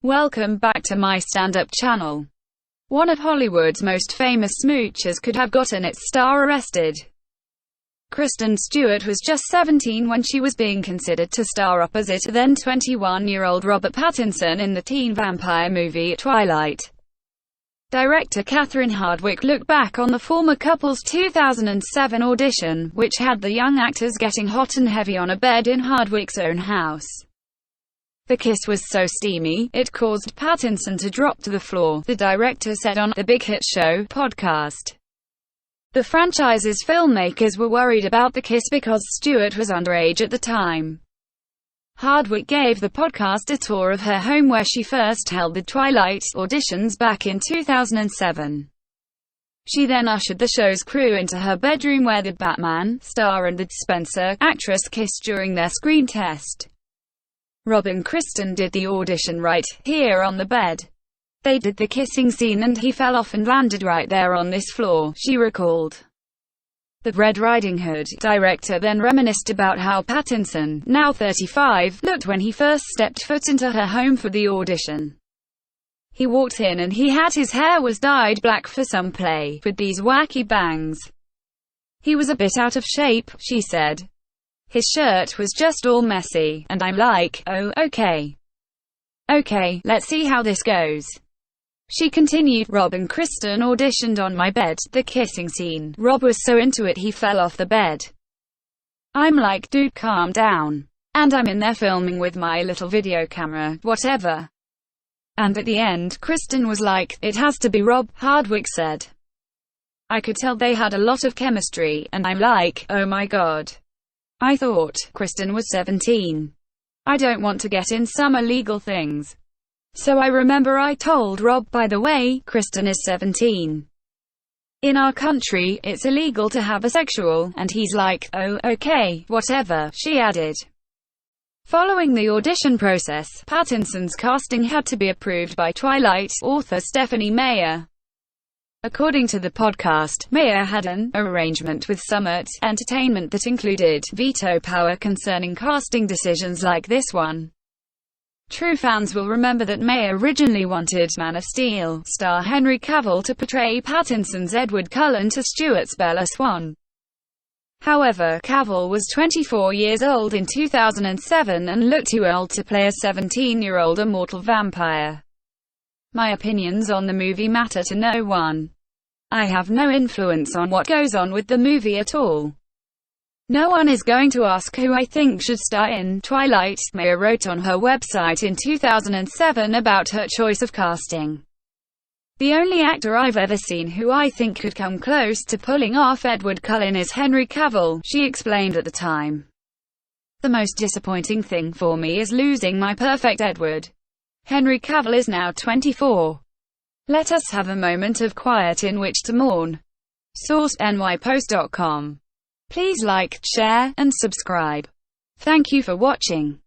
Welcome back to my stand-up channel. One of Hollywood's most famous smoochers could have gotten its star arrested. Kristen Stewart was just 17 when she was being considered to star opposite then 21-year-old Robert Pattinson in the teen vampire movie Twilight. Director Catherine Hardwicke looked back on the former couple's 2007 audition, which had the young actors getting hot and heavy on a bed in Hardwicke's own house. The kiss was so steamy, it caused Pattinson to drop to the floor, the director said on The Big Hit Show podcast. The franchise's filmmakers were worried about the kiss because Stewart was underage at the time. Hardwicke gave the podcast a tour of her home where she first held the Twilight auditions back in 2007. She then ushered the show's crew into her bedroom where the Batman star and the Spencer actress kissed during their screen test. Rob and Kristen did the audition right here on the bed. They did the kissing scene and he fell off and landed right there on this floor, she recalled. The Red Riding Hood director then reminisced about how Pattinson, now 35, looked when he first stepped foot into her home for the audition. He walked in and his hair was dyed black for some play with these wacky bangs. He was a bit out of shape, she said. His shirt was just all messy, and I'm like, oh, okay. Okay, let's see how this goes. She continued, Rob and Kristen auditioned on my bed, the kissing scene. Rob was so into it he fell off the bed. I'm like, dude, calm down. And I'm in there filming with my little video camera, whatever. And at the end, Kristen was like, it has to be Rob, Hardwicke said. I could tell they had a lot of chemistry, and I'm like, oh my god. I thought, Kristen was 17. I don't want to get in some illegal things. So I remember I told Rob, by the way, Kristen is 17. In our country, it's illegal to have a sexual, and he's like, oh, okay, whatever, she added. Following the audition process, Pattinson's casting had to be approved by Twilight author Stephanie Meyer. According to the podcast, Meyer had an arrangement with Summit Entertainment that included veto power concerning casting decisions like this one. True fans will remember that Meyer originally wanted Man of Steel star Henry Cavill to portray Pattinson's Edward Cullen to Stewart's Bella Swan. However, Cavill was 24 years old in 2007 and looked too old to play a 17-year-old immortal vampire. My opinions on the movie matter to no one. I have no influence on what goes on with the movie at all. No one is going to ask who I think should star in Twilight, Meyer wrote on her website in 2007 about her choice of casting. The only actor I've ever seen who I think could come close to pulling off Edward Cullen is Henry Cavill, she explained at the time. The most disappointing thing for me is losing my perfect Edward. Henry Cavill is now 24. Let us have a moment of quiet in which to mourn. Source: nypost.com. Please like, share, and subscribe. Thank you for watching.